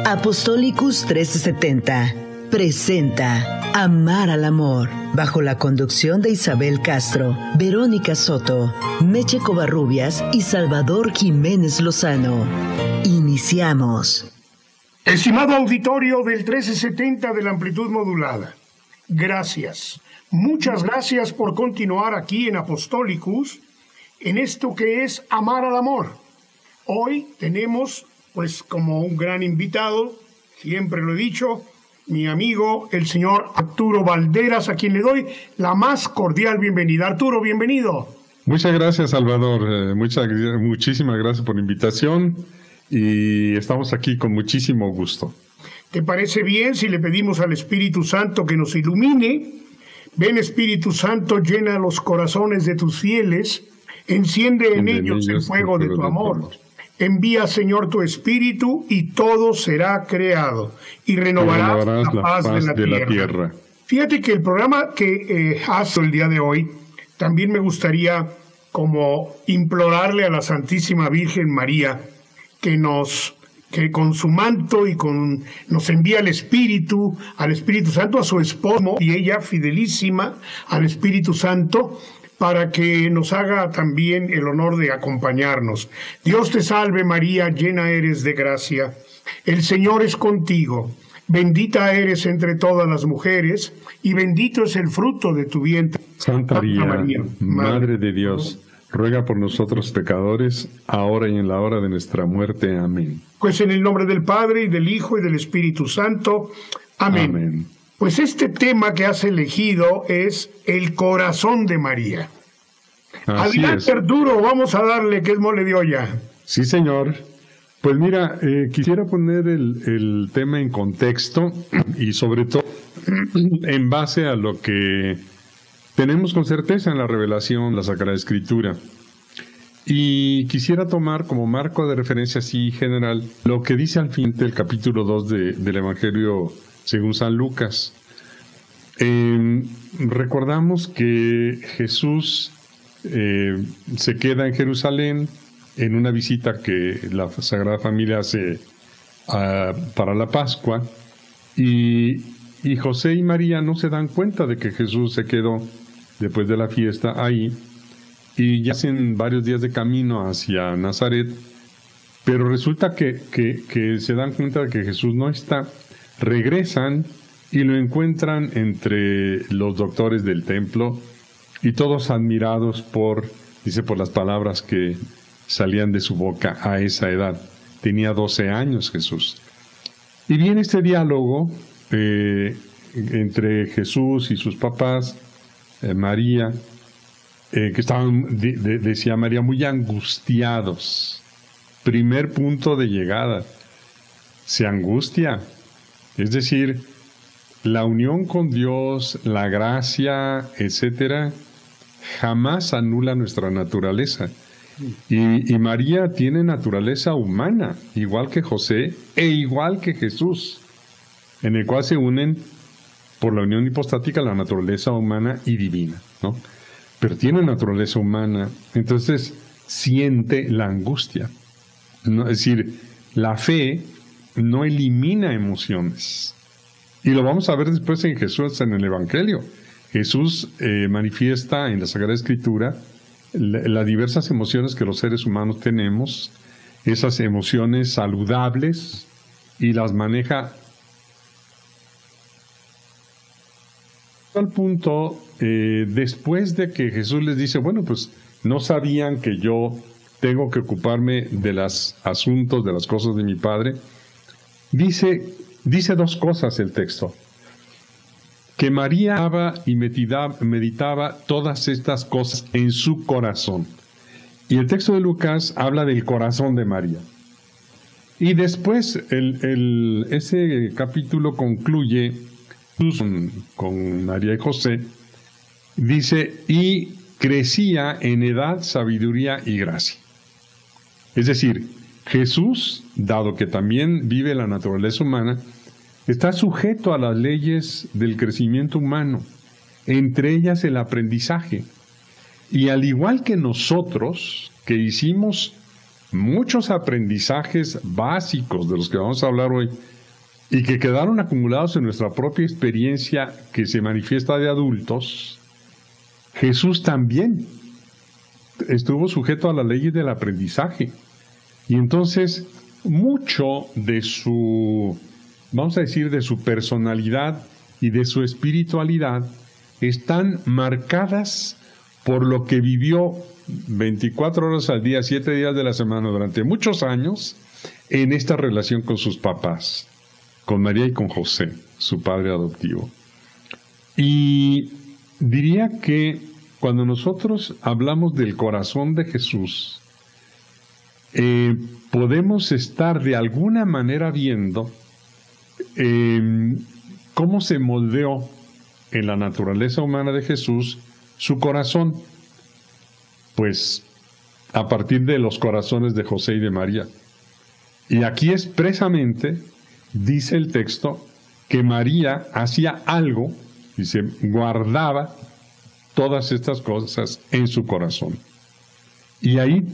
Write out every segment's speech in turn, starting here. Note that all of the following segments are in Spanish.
Apostolicus 1370 presenta Amar al Amor, bajo la conducción de Isabel Castro, Verónica Soto, Meche Covarrubias y Salvador Jiménez Lozano. Iniciamos. Estimado auditorio del 1370 de la amplitud modulada, gracias. Muchas gracias por continuar aquí en Apostolicus, en esto que es Amar al Amor. Hoy tenemos, pues como un gran invitado, siempre lo he dicho, mi amigo, el señor Arturo Valderas, a quien le doy la más cordial bienvenida. Arturo, bienvenido. Muchas gracias, Salvador. Muchísimas gracias por la invitación y estamos aquí con muchísimo gusto. ¿Te parece bien si le pedimos al Espíritu Santo que nos ilumine? Ven, Espíritu Santo, llena los corazones de tus fieles, enciende en ellos el fuego de tu amor. Envía, Señor, tu Espíritu y todo será creado y renovarás la paz de la tierra. Fíjate que el programa que hago el día de hoy, también me gustaría como implorarle a la Santísima Virgen María que con su manto y nos envía al Espíritu Santo, a su esposo y ella fidelísima al Espíritu Santo, para que nos haga también el honor de acompañarnos. Dios te salve María, llena eres de gracia. El Señor es contigo. Bendita eres entre todas las mujeres, y bendito es el fruto de tu vientre. Santa María, Madre de Dios, ruega por nosotros pecadores, ahora y en la hora de nuestra muerte. Amén. Pues en el nombre del Padre, y del Hijo, y del Espíritu Santo. Amén. Amén. Pues este tema que has elegido es el corazón de María. Adelante, Arturo, vamos a darle que es mole de olla. Sí, señor. Pues mira, quisiera poner el tema en contexto y sobre todo en base a lo que tenemos con certeza en la revelación, la Sagrada Escritura. Y quisiera tomar como marco de referencia así general lo que dice al fin del capítulo 2 del Evangelio según San Lucas. Recordamos que Jesús se queda en Jerusalén en una visita que la Sagrada Familia hace para la Pascua, y José y María no se dan cuenta de que Jesús se quedó después de la fiesta ahí, y ya hacen varios días de camino hacia Nazaret, pero resulta que se dan cuenta de que Jesús no está. Regresan y lo encuentran entre los doctores del templo, y todos admirados por las palabras que salían de su boca a esa edad. Tenía 12 años Jesús. Y viene este diálogo entre Jesús y sus papás, María, que estaban, decía María, muy angustiados. Primer punto de llegada. Se angustia. Es decir, la unión con Dios, la gracia, etcétera, jamás anula nuestra naturaleza. Y María tiene naturaleza humana, igual que José e igual que Jesús, en el cual se unen por la unión hipostática la naturaleza humana y divina, ¿no? Pero tiene naturaleza humana, entonces siente la angustia. ¿No? Es decir, la fe no elimina emociones. Y lo vamos a ver después en Jesús, en el Evangelio. Jesús manifiesta en la Sagrada Escritura las diversas emociones que los seres humanos tenemos, esas emociones saludables, y las maneja al punto, después de que Jesús les dice, bueno, pues no sabían que yo tengo que ocuparme de los asuntos, de las cosas de mi Padre. Dice dos cosas el texto: que María hablaba y meditaba todas estas cosas en su corazón. Y el texto de Lucas habla del corazón de María. Y después ese capítulo concluye con María y José. Dice, y crecía en edad, sabiduría y gracia. Es decir, Jesús, dado que también vive la naturaleza humana, está sujeto a las leyes del crecimiento humano, entre ellas el aprendizaje. Y al igual que nosotros, que hicimos muchos aprendizajes básicos de los que vamos a hablar hoy y que quedaron acumulados en nuestra propia experiencia que se manifiesta de adultos, Jesús también estuvo sujeto a las leyes del aprendizaje. Y entonces, mucho de su, vamos a decir, de su personalidad y de su espiritualidad están marcadas por lo que vivió 24 horas al día, 7 días de la semana, durante muchos años, en esta relación con sus papás, con María y con José, su padre adoptivo. Y diría que cuando nosotros hablamos del corazón de Jesús, podemos estar de alguna manera viendo cómo se moldeó en la naturaleza humana de Jesús su corazón, pues a partir de los corazones de José y de María. Y aquí expresamente dice el texto que María hacía algo y se guardaba todas estas cosas en su corazón. Y ahí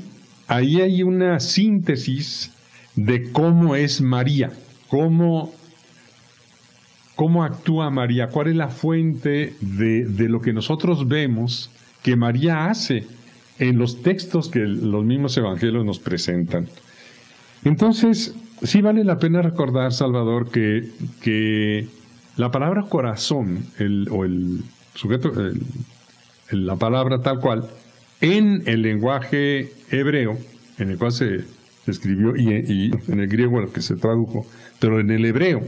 hay una síntesis de cómo es María, cómo actúa María, cuál es la fuente de lo que nosotros vemos que María hace en los textos que los mismos evangelios nos presentan. Entonces, sí vale la pena recordar, Salvador, que la palabra corazón, la palabra tal cual, en el lenguaje hebreo, en el cual se escribió, y en el griego al que se tradujo, pero en el hebreo,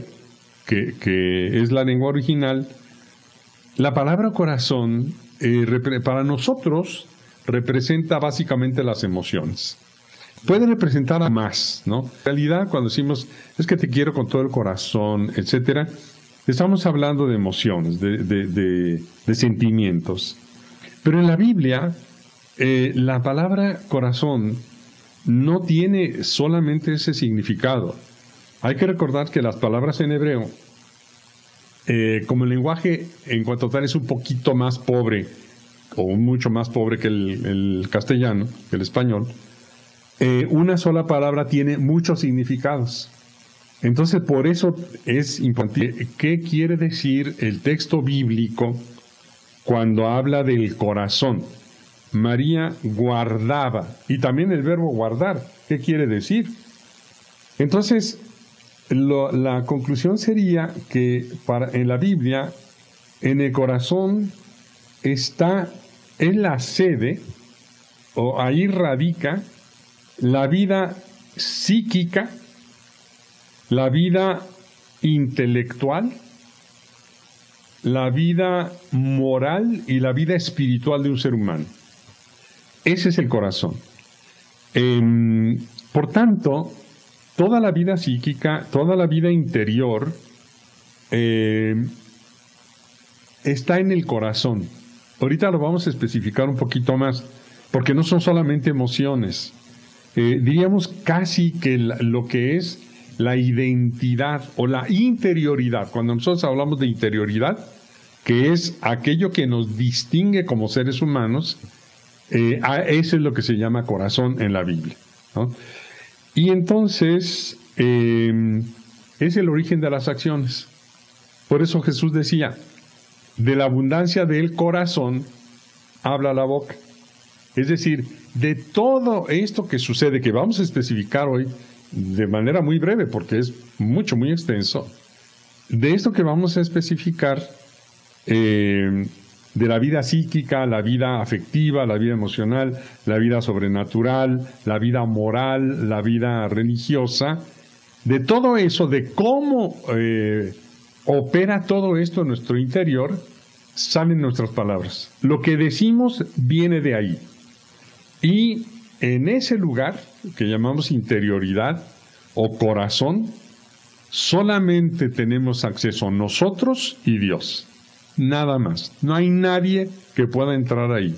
que es la lengua original, la palabra corazón, para nosotros, representa básicamente las emociones. Puede representar a más, ¿no? En realidad, cuando decimos, es que te quiero con todo el corazón, etcétera, estamos hablando de emociones, de sentimientos. Pero en la Biblia, la palabra corazón no tiene solamente ese significado. Hay que recordar que las palabras en hebreo, como el lenguaje en cuanto tal es un poquito más pobre, o mucho más pobre que el castellano, que el español, una sola palabra tiene muchos significados. Entonces, por eso es importante. ¿Qué quiere decir el texto bíblico cuando habla del corazón? María guardaba, y también el verbo guardar, ¿qué quiere decir? Entonces, la conclusión sería que en la Biblia, en el corazón está en la sede, o ahí radica la vida psíquica, la vida intelectual, la vida moral y la vida espiritual de un ser humano. Ese es el corazón. Por tanto, toda la vida psíquica, toda la vida interior está en el corazón. Ahorita lo vamos a especificar un poquito más, porque no son solamente emociones. Diríamos casi que lo que es la identidad o la interioridad. Cuando nosotros hablamos de interioridad, que es aquello que nos distingue como seres humanos, eso es lo que se llama corazón en la Biblia, ¿no? Y entonces es el origen de las acciones. Por eso Jesús decía, de la abundancia del corazón habla la boca. Es decir, de todo esto que sucede, que vamos a especificar hoy de manera muy breve, porque es muy extenso, de esto que vamos a especificar, de la vida psíquica, la vida afectiva, la vida emocional, la vida sobrenatural, la vida moral, la vida religiosa, de todo eso, de cómo opera todo esto en nuestro interior, salen nuestras palabras. Lo que decimos viene de ahí. Y en ese lugar, que llamamos interioridad o corazón, solamente tenemos acceso nosotros y Dios. Nada más. No hay nadie que pueda entrar ahí.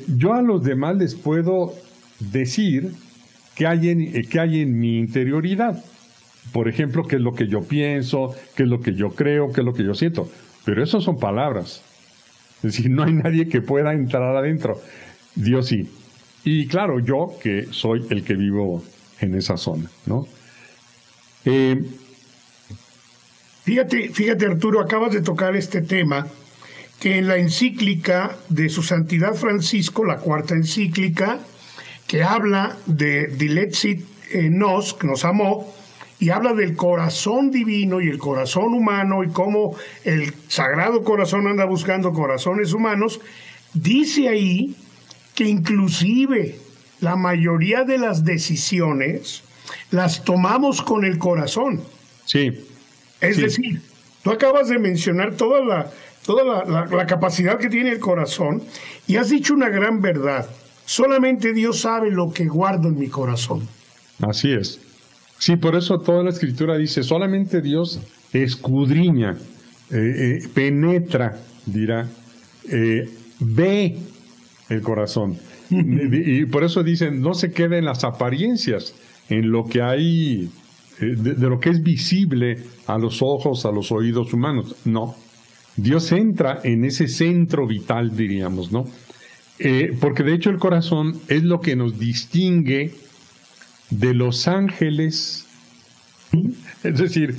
Yo a los demás les puedo decir qué hay en mi interioridad. Por ejemplo, qué es lo que yo pienso, qué es lo que yo creo, qué es lo que yo siento. Pero eso son palabras. Es decir, no hay nadie que pueda entrar adentro. Dios sí. Y claro, yo que soy el que vivo en esa zona, ¿no? Fíjate Arturo, acabas de tocar este tema, que en la encíclica de Su Santidad Francisco, la cuarta encíclica, que habla de Dilexit Nos, que nos amó, y habla del corazón divino y el corazón humano y cómo el Sagrado Corazón anda buscando corazones humanos, dice ahí que inclusive la mayoría de las decisiones las tomamos con el corazón. Sí. Es decir, tú acabas de mencionar toda la capacidad que tiene el corazón y has dicho una gran verdad. Solamente Dios sabe lo que guardo en mi corazón. Así es. Sí, por eso toda la Escritura dice, solamente Dios escudriña, penetra, dirá, ve el corazón. Y por eso dicen, no se queda en las apariencias, en lo que hay, de lo que es visible a los ojos, a los oídos humanos. No, Dios entra en ese centro vital, diríamos, ¿no? Porque de hecho el corazón es lo que nos distingue de los ángeles. Es decir,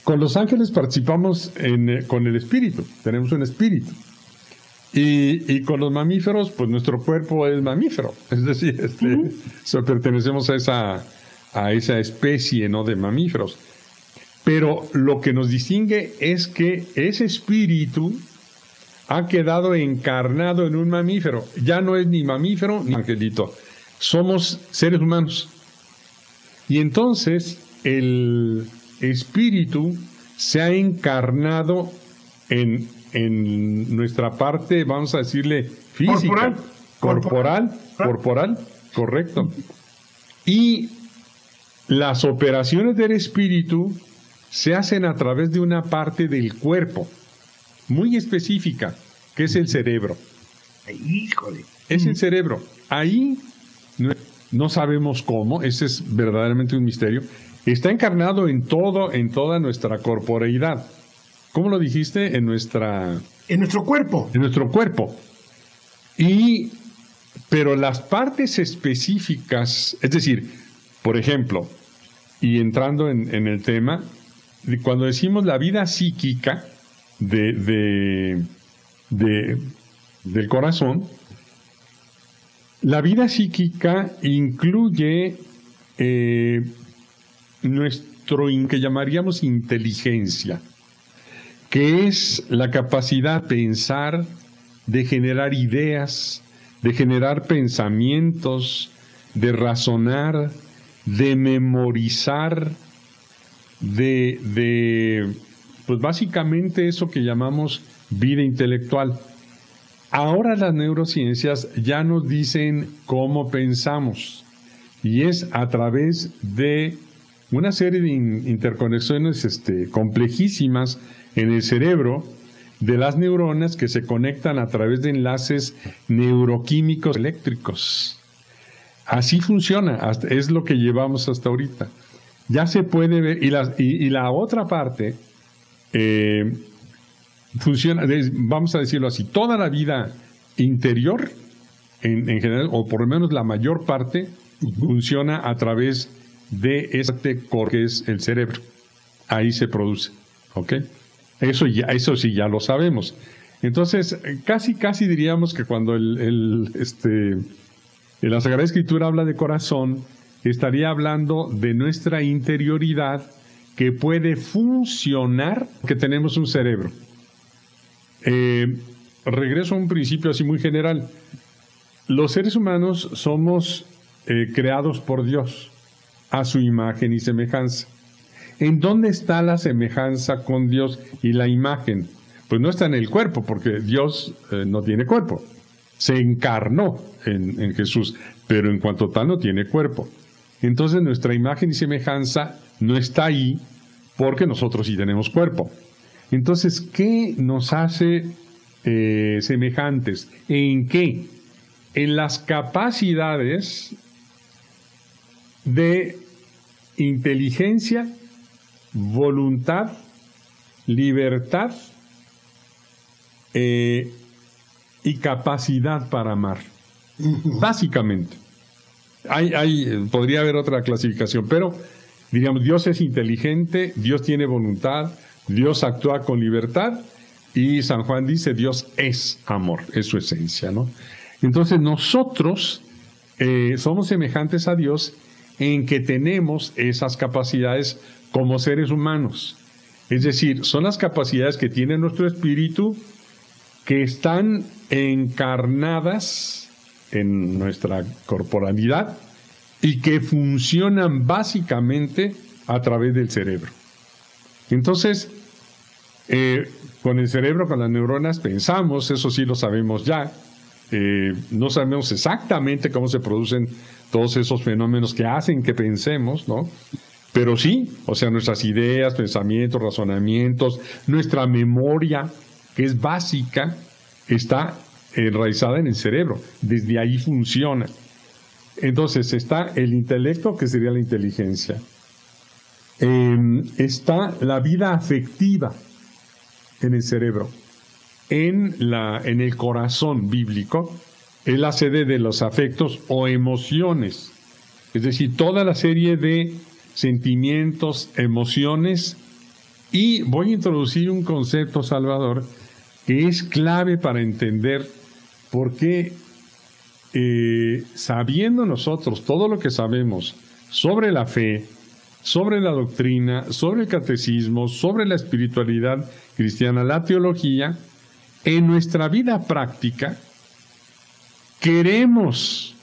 con los ángeles participamos con el espíritu, tenemos un espíritu. Y con los mamíferos, pues nuestro cuerpo es mamífero. Es decir, pertenecemos a esa especie, ¿no?, de mamíferos. Pero lo que nos distingue es que ese espíritu ha quedado encarnado en un mamífero. Ya no es ni mamífero ni angelito. Somos seres humanos. Y entonces el espíritu se ha encarnado en nuestra parte, vamos a decirle, física. Corporal, correcto. Y las operaciones del espíritu se hacen a través de una parte del cuerpo muy específica, que es el cerebro. ¡Híjole! Es el cerebro. Ahí no sabemos cómo, ese es verdaderamente un misterio. Está encarnado en toda nuestra corporeidad. ¿Cómo lo dijiste? En nuestro cuerpo. En nuestro cuerpo. Pero las partes específicas, es decir, por ejemplo, y entrando en el tema, cuando decimos la vida psíquica del corazón, la vida psíquica incluye nuestro que llamaríamos inteligencia, que es la capacidad de pensar, de generar ideas, de generar pensamientos, de razonar, de memorizar, pues básicamente eso que llamamos vida intelectual. Ahora las neurociencias ya nos dicen cómo pensamos, y es a través de una serie de interconexiones complejísimas en el cerebro de las neuronas que se conectan a través de enlaces neuroquímicos eléctricos. Así funciona, es lo que llevamos hasta ahorita. Ya se puede ver, y la otra parte funciona, vamos a decirlo así, toda la vida interior, en general, o por lo menos la mayor parte, funciona a través de este core que es el cerebro. Ahí se produce, ¿ok? Eso sí ya lo sabemos. Entonces, casi diríamos que cuando la Sagrada Escritura habla de corazón, estaría hablando de nuestra interioridad que puede funcionar, que tenemos un cerebro. Regreso a un principio así muy general. Los seres humanos somos creados por Dios a su imagen y semejanza. ¿En dónde está la semejanza con Dios y la imagen? Pues no está en el cuerpo, porque Dios no tiene cuerpo. Se encarnó en Jesús, pero en cuanto tal no tiene cuerpo. Entonces nuestra imagen y semejanza no está ahí porque nosotros sí tenemos cuerpo. Entonces, ¿qué nos hace semejantes? ¿En qué? En las capacidades de inteligencia, voluntad, libertad y capacidad para amar. Básicamente. Podría haber otra clasificación, pero diríamos, Dios es inteligente, Dios tiene voluntad, Dios actúa con libertad y San Juan dice Dios es amor, es su esencia, ¿no? Entonces nosotros somos semejantes a Dios en que tenemos esas capacidades como seres humanos. Es decir, son las capacidades que tiene nuestro espíritu que están encarnadas en nuestra corporalidad y que funcionan básicamente a través del cerebro. Entonces, con el cerebro, con las neuronas, pensamos, eso sí lo sabemos ya. No sabemos exactamente cómo se producen todos esos fenómenos que hacen que pensemos, ¿no? Pero sí, o sea, nuestras ideas, pensamientos, razonamientos, nuestra memoria, que es básica, está enraizada en el cerebro. Desde ahí funciona. Entonces está el intelecto, que sería la inteligencia. Está la vida afectiva en el cerebro. En el corazón bíblico es la sede de los afectos o emociones. Es decir, toda la serie de sentimientos, emociones. Y voy a introducir un concepto, Salvador, que es clave para entender por qué, sabiendo nosotros todo lo que sabemos sobre la fe, sobre la doctrina, sobre el catecismo, sobre la espiritualidad cristiana, la teología, en nuestra vida práctica queremos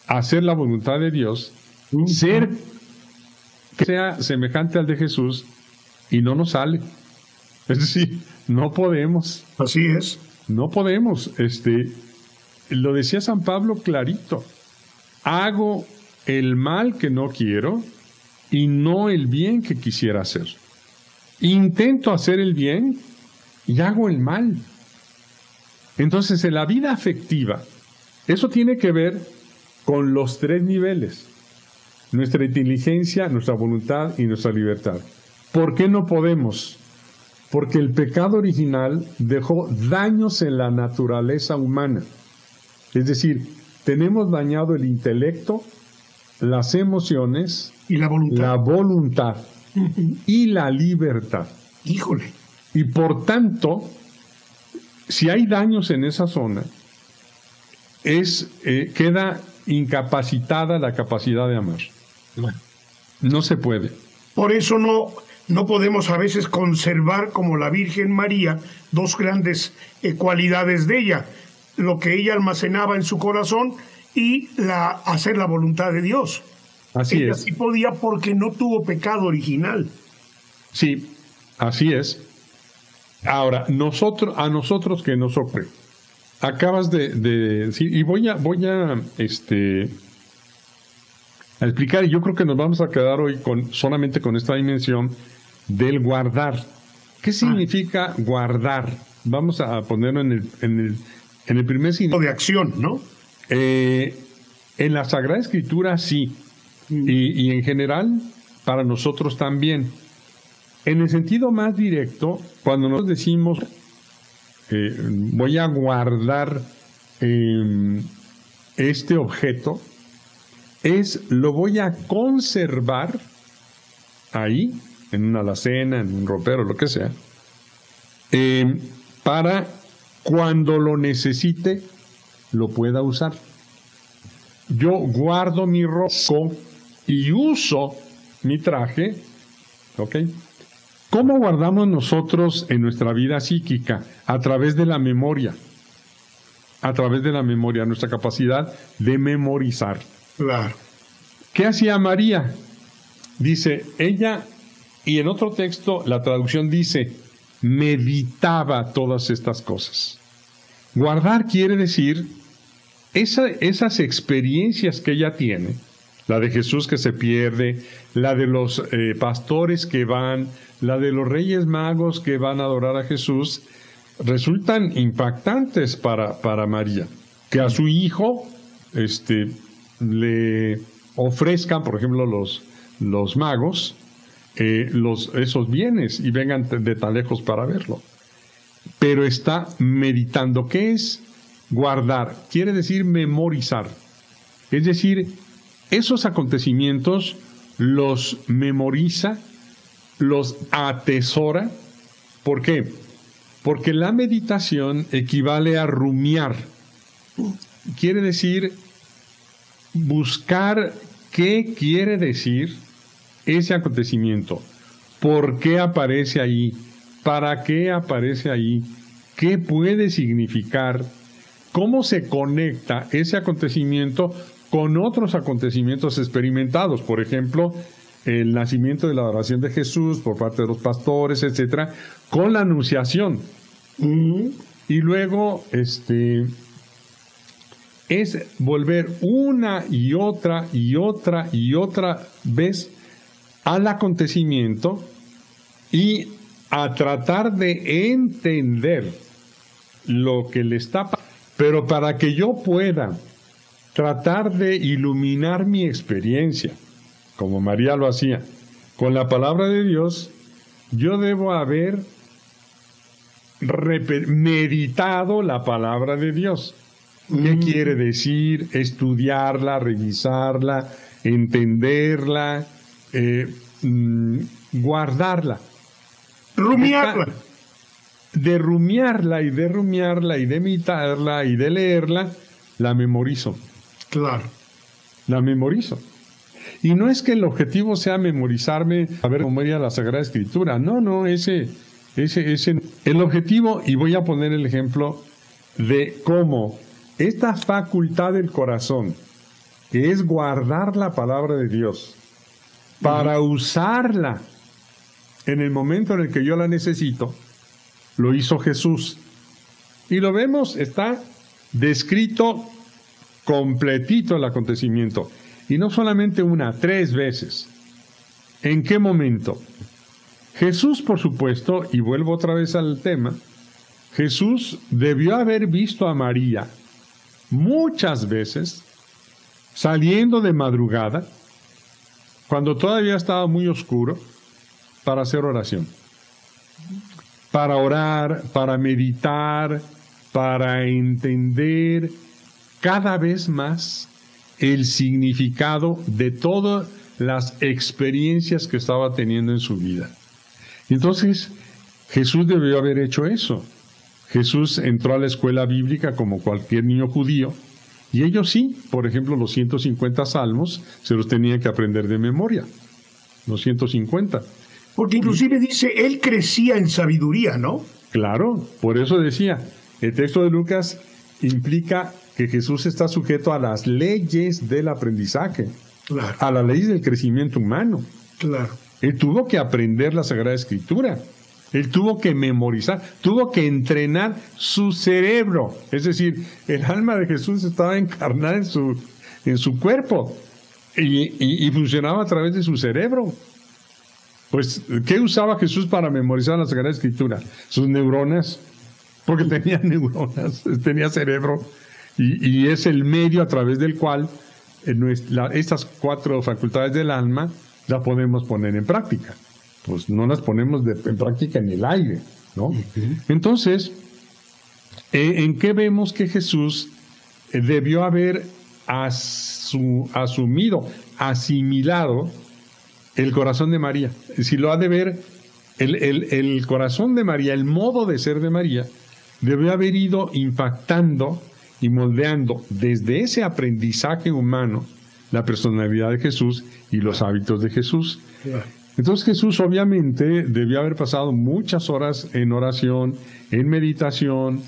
hacer la voluntad de Dios, ser que sea semejante al de Jesús, y no nos sale. Es decir, no podemos. Así es. No podemos. Lo decía San Pablo clarito. Hago el mal que no quiero y no el bien que quisiera hacer. Intento hacer el bien y hago el mal. Entonces, en la vida afectiva, eso tiene que ver con los tres niveles: nuestra inteligencia, nuestra voluntad y nuestra libertad. ¿Por qué no podemos? Porque el pecado original dejó daños en la naturaleza humana. Es decir, tenemos dañado el intelecto, las emociones, y la voluntad y la libertad. Híjole. Y por tanto, si hay daños en esa zona, queda incapacitada la capacidad de amar. No se puede. Por eso no podemos a veces conservar, como la Virgen María, dos grandes cualidades de ella: lo que ella almacenaba en su corazón y hacer la voluntad de Dios. Así ella es. sí podía porque no tuvo pecado original. Sí, así es. Ahora, a nosotros ¿qué nos ocurre? Acabas de decir, y voy a explicar, y yo creo que nos vamos a quedar hoy solamente con esta dimensión del guardar. ¿Qué significa guardar? Vamos a ponerlo en el primer significado de acción, ¿no? En la Sagrada Escritura sí, y en general para nosotros también. En el sentido más directo, cuando nos decimos voy a guardar este objeto, lo voy a conservar ahí, en una alacena, en un ropero, lo que sea, para cuando lo necesite, lo pueda usar. Yo guardo mi ropa y uso mi traje, ¿ok? ¿Cómo guardamos nosotros en nuestra vida psíquica? A través de la memoria. A través de la memoria, nuestra capacidad de memorizar. Claro. ¿Qué hacía María? Dice ella, y en otro texto la traducción dice, meditaba todas estas cosas. Guardar quiere decir esas experiencias que ella tiene, la de Jesús que se pierde, la de los pastores que van, la de los reyes magos que van a adorar a Jesús, resultan impactantes para María. Que a su hijo le ofrezcan, por ejemplo, los magos, esos bienes y vengan de tan lejos para verlo. Pero está meditando. ¿Qué es guardar? Quiere decir memorizar. Es decir, esos acontecimientos los memoriza los atesora. ¿Por qué? Porque la meditación equivale a rumiar. Quiere decir buscar qué quiere decir ese acontecimiento, por qué aparece ahí, para qué aparece ahí, qué puede significar, cómo se conecta ese acontecimiento con otros acontecimientos experimentados. Por ejemplo, el nacimiento de la adoración de Jesús por parte de los pastores, etcétera, con la anunciación. Y luego es volver una y otra vez al acontecimiento y a tratar de entender lo que le está pasando. Pero para que yo pueda tratar de iluminar mi experiencia, como María lo hacía, con la palabra de Dios, yo debo haber meditado la palabra de Dios. ¿Qué quiere decir? Estudiarla, revisarla, entenderla, guardarla. Rumiarla. De rumiarla y de rumiarla y de meditarla y de leerla, la memorizo. Claro. La memorizo. Y no es que el objetivo sea memorizarme, a ver cómo era la Sagrada Escritura. No, ese. El objetivo, y voy a poner el ejemplo de cómo esta facultad del corazón, que es guardar la palabra de Dios, para usarla en el momento en el que yo la necesito, lo hizo Jesús. Y lo vemos, está descrito completito el acontecimiento. Y no solamente una, 3 veces. ¿En qué momento? Jesús, por supuesto, y vuelvo otra vez al tema, Jesús debió haber visto a María muchas veces saliendo de madrugada, cuando todavía estaba muy oscuro, para hacer oración. Para orar, para meditar, para entender cada vez más el significado de todas las experiencias que estaba teniendo en su vida. Entonces, Jesús debió haber hecho eso. Jesús entró a la escuela bíblica como cualquier niño judío, y ellos sí, por ejemplo, los 150 salmos se los tenían que aprender de memoria, los 150. Porque inclusive dice, él crecía en sabiduría, ¿no? Claro, por eso decía, el texto de Lucas implica que Jesús está sujeto a las leyes del aprendizaje, claro, a las leyes del crecimiento humano. Claro. Él tuvo que aprender la Sagrada Escritura, él tuvo que memorizar, tuvo que entrenar su cerebro. Es decir, el alma de Jesús estaba encarnada en su cuerpo y funcionaba a través de su cerebro. Pues, ¿qué usaba Jesús para memorizar la Sagrada Escritura? Sus neuronas, porque tenía neuronas, tenía cerebro, y es el medio a través del cual estas 4 facultades del alma las podemos poner en práctica. Pues no las ponemos en práctica en el aire, ¿no? Entonces, ¿en qué vemos que Jesús debió haber asumido, asimilado el corazón de María? Si lo ha de ver, el corazón de María, el modo de ser de María, debió haber ido impactando y moldeando desde ese aprendizaje humano la personalidad de Jesús y los hábitos de Jesús. Entonces Jesús obviamente debió haber pasado muchas horas en oración, en meditación,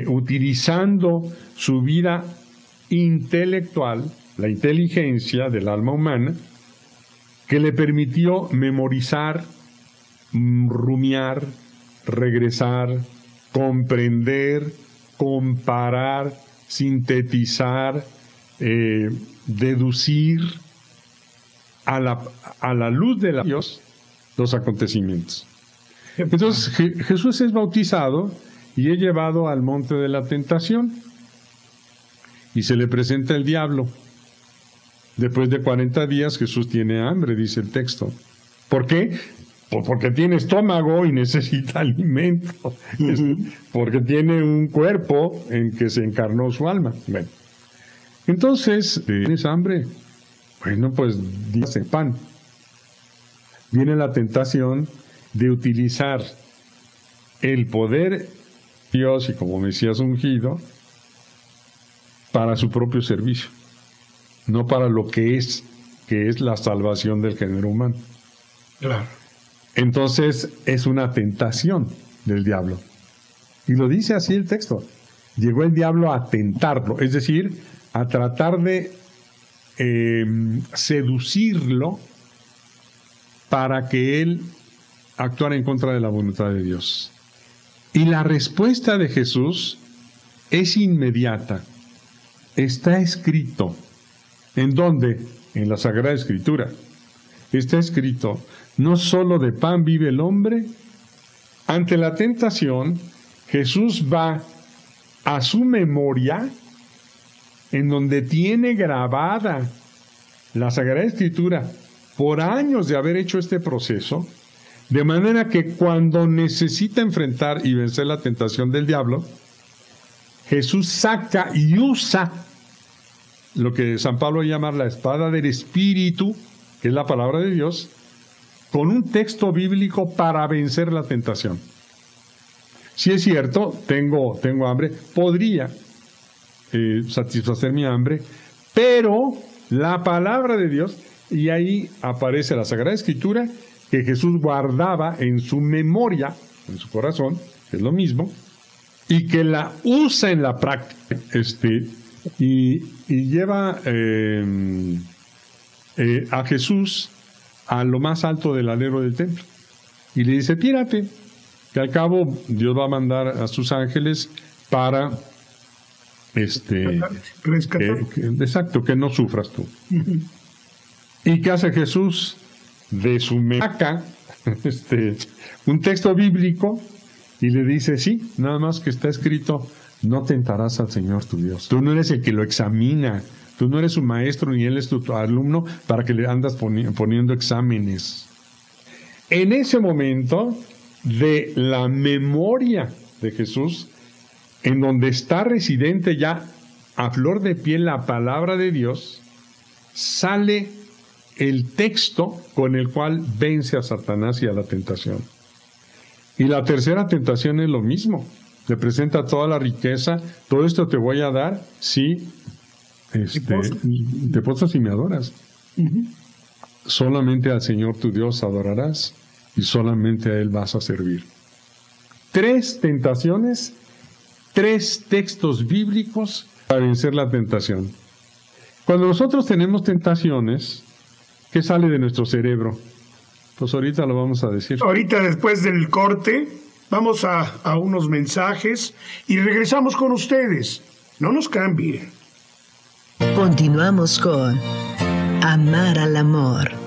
utilizando su vida intelectual, la inteligencia del alma humana, que le permitió memorizar, rumiar, regresar, comprender, comparar, sintetizar, deducir a la luz de Dios los acontecimientos. Entonces Jesús es bautizado y es llevado al monte de la tentación y se le presenta el diablo. Después de 40 días Jesús tiene hambre, dice el texto. ¿Por qué? Pues porque tiene estómago y necesita alimento. Porque tiene un cuerpo en que se encarnó su alma. Bueno. Entonces, ¿tienes hambre? Bueno, pues dice pan. viene la tentación de utilizar el poder Dios y como Mesías ungido para su propio servicio, no para lo que es la salvación del género humano. Claro. Entonces es una tentación del diablo. Y lo dice así el texto. Llegó el diablo a tentarlo, es decir, a tratar de seducirlo para que él actuara en contra de la voluntad de Dios. Y la respuesta de Jesús es inmediata. Está escrito. ¿En dónde? En la Sagrada Escritura. Está escrito, no solo de pan vive el hombre. Ante la tentación, Jesús va a su memoria, en donde tiene grabada la Sagrada Escritura por años de haber hecho este proceso, de manera que cuando necesita enfrentar y vencer la tentación del diablo, Jesús saca y usa lo que San Pablo llama la espada del Espíritu, que es la palabra de Dios, con un texto bíblico para vencer la tentación. Si es cierto, tengo hambre, podría satisfacer mi hambre, pero la palabra de Dios, y ahí aparece la Sagrada Escritura, que Jesús guardaba en su memoria, en su corazón, que es lo mismo, y que la usa en la práctica, y lleva a Jesús a lo más alto del alero del templo, y le dice, tírate, que al cabo Dios va a mandar a sus ángeles para exacto, que no sufras tú. ¿Y qué hace Jesús? De su memoria un texto bíblico y le dice, sí, nada más que está escrito, no tentarás al Señor tu Dios. Tú no eres el que lo examina, tú no eres su maestro ni él es tu alumno para que le andas poniendo exámenes. En ese momento de la memoria de Jesús, en donde está residente ya a flor de piel la palabra de Dios, sale el texto con el cual vence a Satanás y a la tentación. Y la tercera tentación es lo mismo. Te presenta toda la riqueza, todo esto te voy a dar si te postras y me adoras. Solamente al Señor tu Dios adorarás y solamente a Él vas a servir. 3 tentaciones, 3 textos bíblicos para vencer la tentación. Cuando nosotros tenemos tentaciones, ¿qué sale de nuestro cerebro? Pues ahorita lo vamos a decir. Ahorita, después del corte, vamos a unos mensajes y regresamos con ustedes. No nos cambien. Continuamos con Amar al Amor.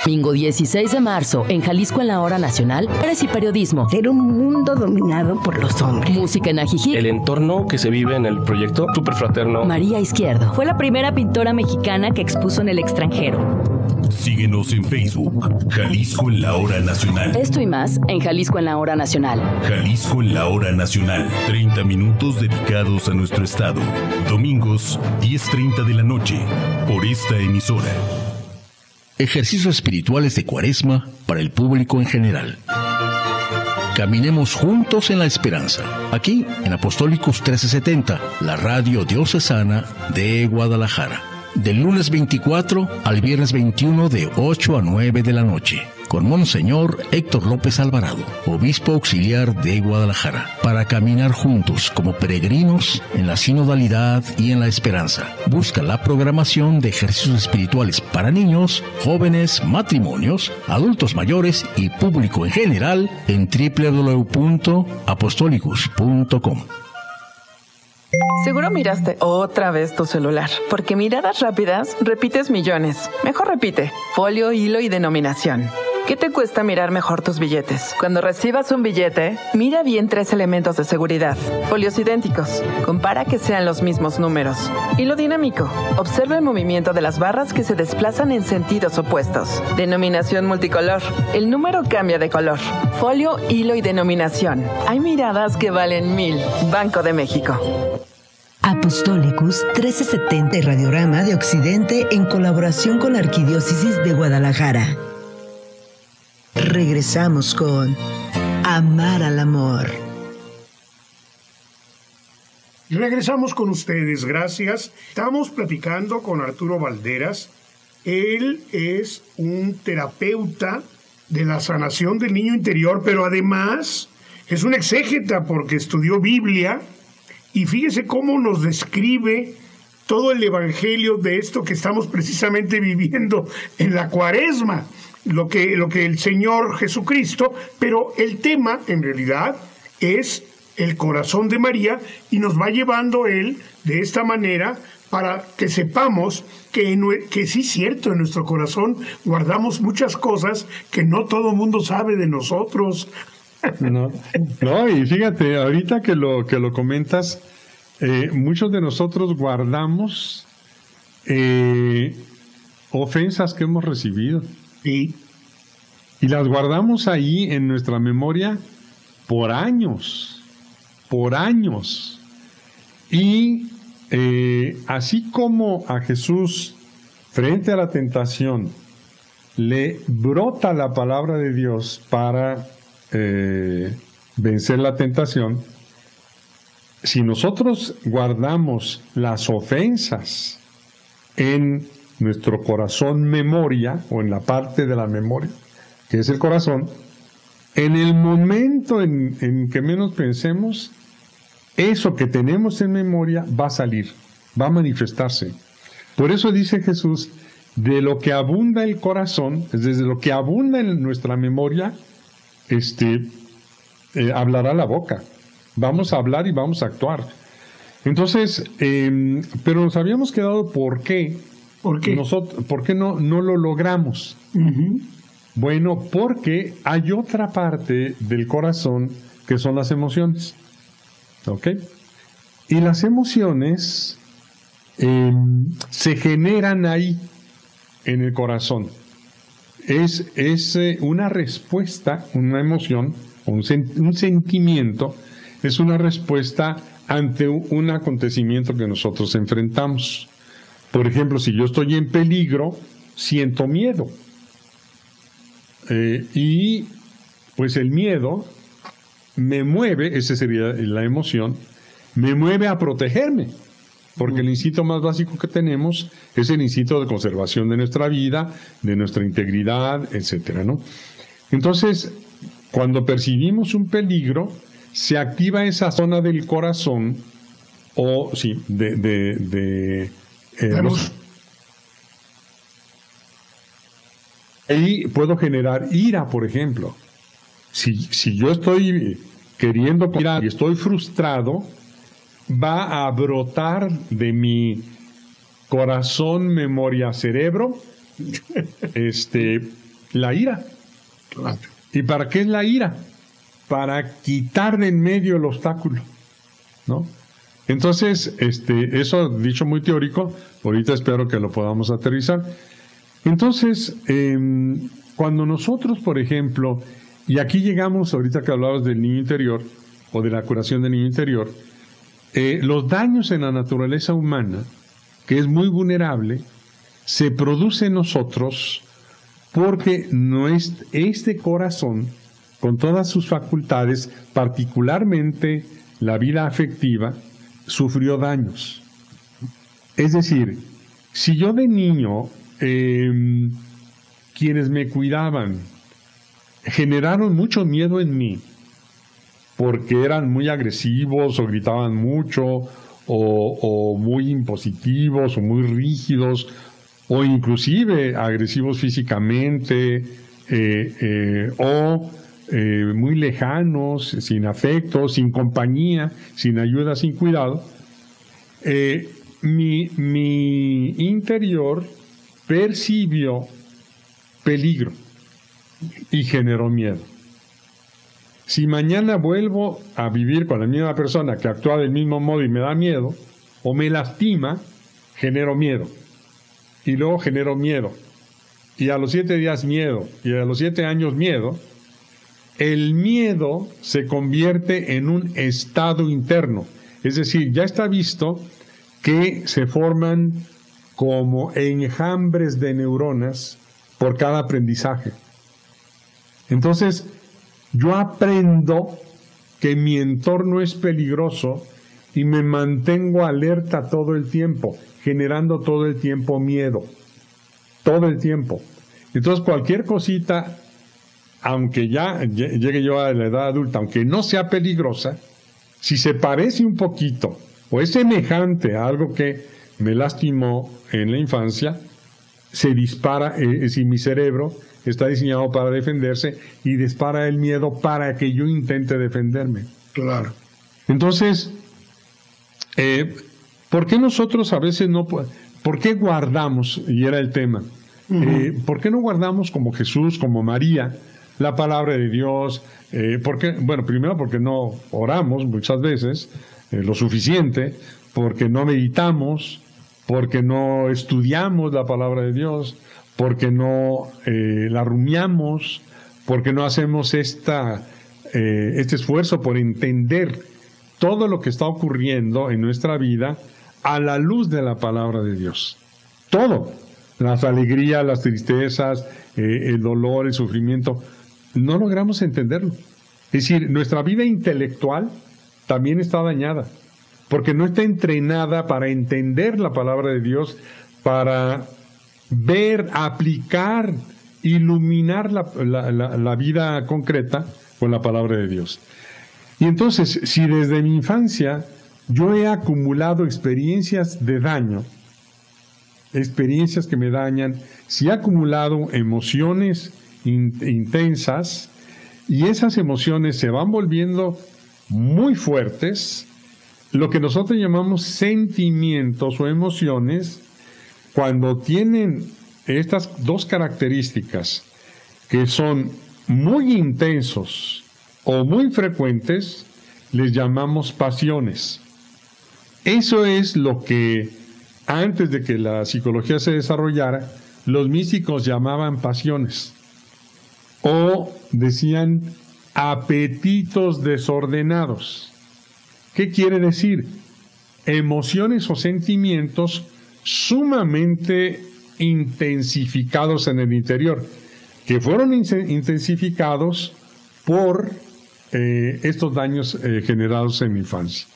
Domingo 16 de marzo, en Jalisco en la Hora Nacional, Pérez y Periodismo. Era un mundo dominado por los hombres. Música en Ajijic. El entorno que se vive en el proyecto Superfraterno. María Izquierdo. Fue la primera pintora mexicana que expuso en el extranjero. Síguenos en Facebook, Jalisco en la Hora Nacional. Esto y más en Jalisco en la Hora Nacional. Jalisco en la Hora Nacional. 30 minutos dedicados a nuestro estado. Domingos, 10:30 de la noche, por esta emisora. Ejercicios espirituales de Cuaresma para el público en general. Caminemos juntos en la esperanza. Aquí en Apostólicos 1370, la radio diocesana de Guadalajara. Del lunes 24 al viernes 21 de 8 a 9 de la noche. Con Monseñor Héctor López Alvarado, obispo auxiliar de Guadalajara, para caminar juntos como peregrinos en la sinodalidad y en la esperanza. Busca la programación de ejercicios espirituales para niños, jóvenes, matrimonios, adultos mayores y público en general en www.apostolicus.com. Seguro miraste otra vez tu celular, porque miradas rápidas repites millones. Mejor repite: folio, hilo y denominación. ¿Qué te cuesta mirar mejor tus billetes? Cuando recibas un billete, mira bien 3 elementos de seguridad. Folios idénticos. Compara que sean los mismos números. Hilo dinámico. Observa el movimiento de las barras que se desplazan en sentidos opuestos. Denominación multicolor. El número cambia de color. Folio, hilo y denominación. Hay miradas que valen 1000. Banco de México. Apostolicus 1370 y Radiorama de Occidente en colaboración con la Arquidiócesis de Guadalajara. Regresamos con Amar al Amor. Regresamos con ustedes, gracias. Estamos platicando con Arturo Valderas. Él es un terapeuta de la sanación del niño interior, pero además es un exégeta porque estudió Biblia. Y fíjese cómo nos describe todo el evangelio de esto que estamos precisamente viviendo en la Cuaresma, lo que el Señor Jesucristo, pero el tema en realidad es el corazón de María, y nos va llevando él de esta manera para que sepamos que sí es cierto, en nuestro corazón guardamos muchas cosas que no todo el mundo sabe de nosotros. No, y fíjate, ahorita que lo comentas, muchos de nosotros guardamos ofensas que hemos recibido. Sí. Y las guardamos ahí en nuestra memoria por años. Y así como a Jesús, frente a la tentación, le brota la palabra de Dios para vencer la tentación, si nosotros guardamos las ofensas en nuestro corazón memoria, o en la parte de la memoria, que es el corazón, en el momento en que menos pensemos, eso que tenemos en memoria va a salir, va a manifestarse. Por eso dice Jesús, de lo que abunda el corazón, es desde lo que abunda en nuestra memoria, hablará la boca. Vamos a hablar y vamos a actuar. Entonces, pero nos habíamos quedado ¿por qué? ¿Por qué? ¿Por qué no lo logramos? Uh-huh. Bueno, porque hay otra parte del corazón que son las emociones. ¿Ok? Y las emociones se generan ahí, en el corazón. Es una respuesta, una emoción, un sentimiento, es una respuesta ante un acontecimiento que nosotros enfrentamos. Por ejemplo, si yo estoy en peligro, siento miedo. Y pues el miedo me mueve, esa sería la emoción, me mueve a protegerme. Porque el instinto más básico que tenemos es el instinto de conservación de nuestra vida, de nuestra integridad, etcétera, ¿no? Entonces, cuando percibimos un peligro, se activa esa zona del corazón, o sí, ahí puedo generar ira, por ejemplo. Si yo estoy queriendo mirar y estoy frustrado, va a brotar de mi corazón, memoria, cerebro, la ira. ¿Y para qué es la ira? Para quitar de en medio el obstáculo, ¿no? Entonces, eso dicho muy teórico, ahorita espero que lo podamos aterrizar. Entonces, cuando nosotros, por ejemplo, y aquí llegamos, ahorita que hablabas del niño interior, o de la curación del niño interior, los daños en la naturaleza humana, que es muy vulnerable, se produce en nosotros porque este corazón, con todas sus facultades, particularmente la vida afectiva, sufrió daños. Es decir, si yo de niño, quienes me cuidaban generaron mucho miedo en mí, porque eran muy agresivos o gritaban mucho o muy impositivos o muy rígidos o inclusive agresivos físicamente o muy lejanos, sin afecto, sin compañía, sin ayuda, sin cuidado, mi interior percibió peligro y generó miedo. Si mañana vuelvo a vivir con la misma persona que actúa del mismo modo y me da miedo, o me lastima, genero miedo. Y luego genero miedo. Y a los 7 días miedo. Y a los 7 años miedo. El miedo se convierte en un estado interno. Es decir, ya está visto que se forman como enjambres de neuronas por cada aprendizaje. Entonces, yo aprendo que mi entorno es peligroso y me mantengo alerta todo el tiempo, generando todo el tiempo miedo, todo el tiempo. Entonces, cualquier cosita, aunque ya llegue yo a la edad adulta, aunque no sea peligrosa, si se parece un poquito o es semejante a algo que me lastimó en la infancia, se dispara, si mi cerebro está diseñado para defenderse y dispara el miedo para que yo intente defenderme. Claro. Entonces, ¿por qué nosotros a veces no... ¿Por qué guardamos? Y era el tema. ¿Por qué no guardamos como Jesús, como María, la palabra de Dios? Bueno, primero porque no oramos muchas veces lo suficiente, porque no meditamos, porque no estudiamos la palabra de Dios, porque no la rumiamos, porque no hacemos este esfuerzo por entender todo lo que está ocurriendo en nuestra vida a la luz de la palabra de Dios. Todo, las alegrías, las tristezas, el dolor, el sufrimiento, no logramos entenderlo. Es decir, nuestra vida intelectual también está dañada, porque no está entrenada para entender la palabra de Dios, para ver, aplicar, iluminar la vida concreta con la palabra de Dios. Y entonces, si desde mi infancia yo he acumulado experiencias de daño, experiencias que me dañan, si he acumulado emociones intensas, y esas emociones se van volviendo muy fuertes, lo que nosotros llamamos sentimientos o emociones, cuando tienen estas dos características, que son muy intensos o muy frecuentes, les llamamos pasiones. Eso es lo que, antes de que la psicología se desarrollara, los místicos llamaban pasiones. O decían apetitos desordenados. ¿Qué quiere decir? Emociones o sentimientos sumamente intensificados en el interior, que fueron intensificados por estos daños generados en mi infancia.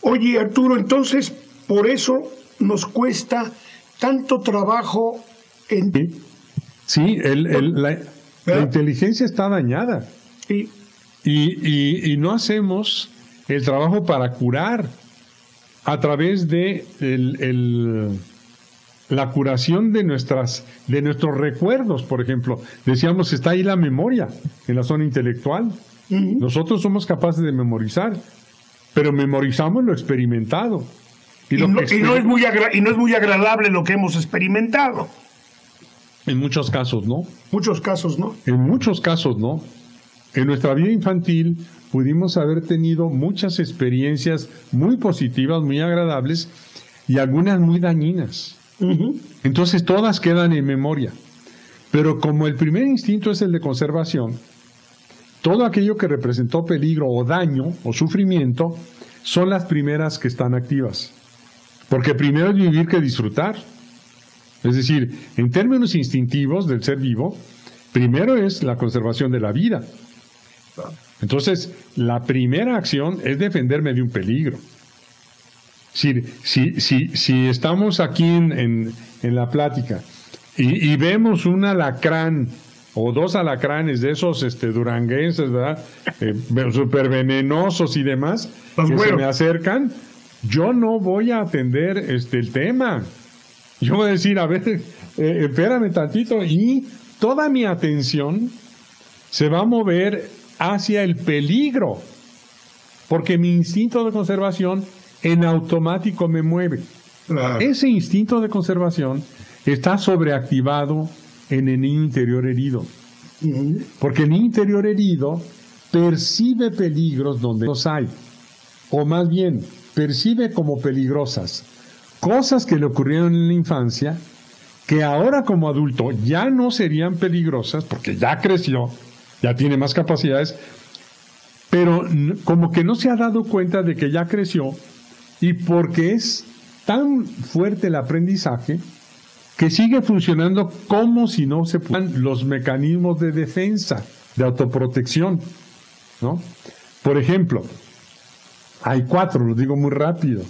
Oye, Arturo, entonces, por eso nos cuesta tanto trabajo en... Sí, la inteligencia está dañada. Sí. Y no hacemos el trabajo para curar a través de la curación de nuestros recuerdos, por ejemplo. Decíamos, está ahí la memoria, en la zona intelectual. Uh-huh. Nosotros somos capaces de memorizar, pero memorizamos lo experimentado. Y no es muy agradable lo que hemos experimentado. En muchos casos, ¿no? Muchos casos, ¿no? En muchos casos, ¿no? En nuestra vida infantil pudimos haber tenido muchas experiencias muy positivas, muy agradables, y algunas muy dañinas. Uh-huh. Entonces todas quedan en memoria. Pero como el primer instinto es el de conservación, todo aquello que representó peligro o daño o sufrimiento son las primeras que están activas. Porque primero es vivir que disfrutar. Es decir, en términos instintivos del ser vivo, primero es la conservación de la vida. Entonces, la primera acción es defenderme de un peligro. Si estamos aquí en la plática y vemos un alacrán o dos alacranes de esos duranguenses, ¿verdad? Súper venenosos y demás, se me acercan, yo no voy a atender el tema. Yo voy a decir, a ver, espérame tantito, y toda mi atención se va a mover hacia el peligro, porque mi instinto de conservación en automático me mueve. Claro. Ese instinto de conservación está sobreactivado en el niño interior herido. Uh-huh. Porque el niño interior herido percibe peligros donde los hay, o más bien, percibe como peligrosas cosas que le ocurrieron en la infancia, que ahora como adulto ya no serían peligrosas, porque ya creció, ya tiene más capacidades, pero como que no se ha dado cuenta de que ya creció, y porque es tan fuerte el aprendizaje que sigue funcionando como si no se pusieran los mecanismos de defensa, de autoprotección, ¿no? Por ejemplo, hay 4, lo digo muy rápido,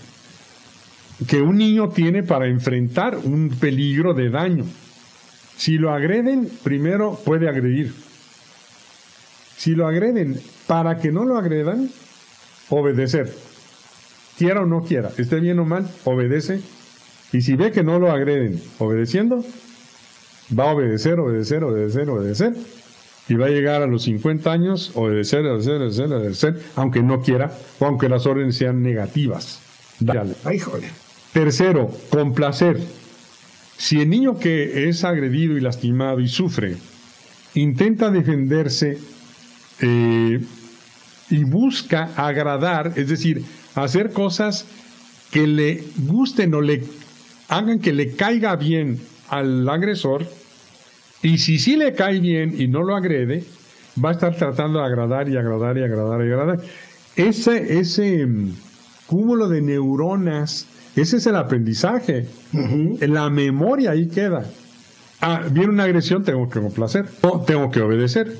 que un niño tiene para enfrentar un peligro de daño. Si lo agreden, primero puede agredir. Si lo agreden, para que no lo agredan, obedecer. Quiera o no quiera, esté bien o mal, obedece. Y si ve que no lo agreden obedeciendo, va a obedecer, y va a llegar a los 50 años, obedecer, aunque no quiera, o aunque las órdenes sean negativas. Ay, joder. Tercero, complacer. Si el niño que es agredido y lastimado y sufre, intenta defenderse y busca agradar, es decir, hacer cosas que le gusten o le hagan que le caiga bien al agresor, y si sí le cae bien y no lo agrede, va a estar tratando de agradar y agradar y agradar y agradar. Ese cúmulo de neuronas, ese es el aprendizaje. La memoria ahí queda. Viene una agresión, tengo que complacer, o tengo que obedecer,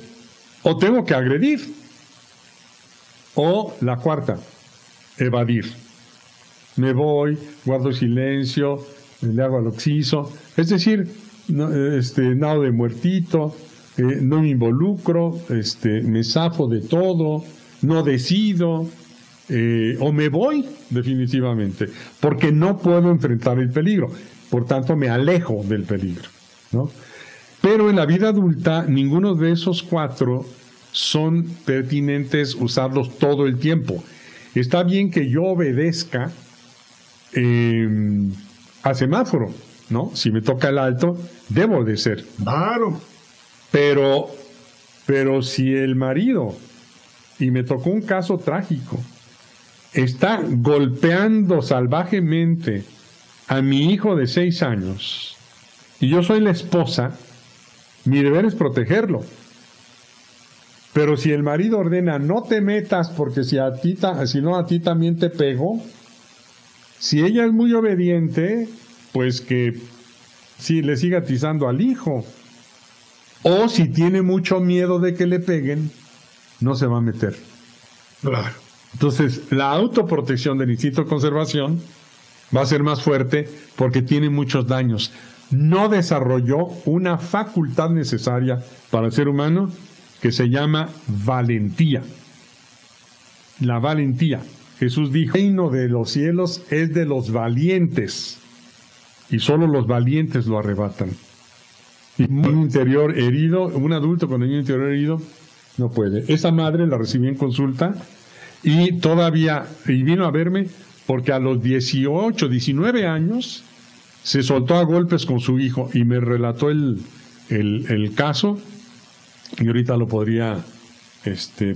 o tengo que agredir, o la cuarta, evadir. Me voy, guardo silencio, le hago al oxiso, es decir, nado de muertito, no me involucro, me zafo de todo, no decido, o me voy definitivamente, porque no puedo enfrentar el peligro, por tanto me alejo del peligro, ¿no? Pero en la vida adulta, ninguno de esos 4 son pertinentes usarlos todo el tiempo. Está bien que yo obedezca a semáforo, ¿no? Si me toca el alto, debo obedecer. Claro. Pero si el marido, y me tocó un caso trágico, está golpeando salvajemente a mi hijo de 6 años, y yo soy la esposa, mi deber es protegerlo. Pero si el marido ordena, no te metas porque si no a ti también te pego, si ella es muy obediente, pues que sí le siga atizando al hijo. O si tiene mucho miedo de que le peguen, no se va a meter. Claro. Entonces, la autoprotección del instinto de conservación va a ser más fuerte porque tiene muchos daños. No desarrolló una facultad necesaria para el ser humano que se llama valentía. La valentía. Jesús dijo, el reino de los cielos es de los valientes, y solo los valientes lo arrebatan. Y un interior herido, un adulto con el niño interior herido, no puede. Esa madre la recibí en consulta y vino a verme porque a los 18, 19 años se soltó a golpes con su hijo y me relató el caso, y ahorita lo podría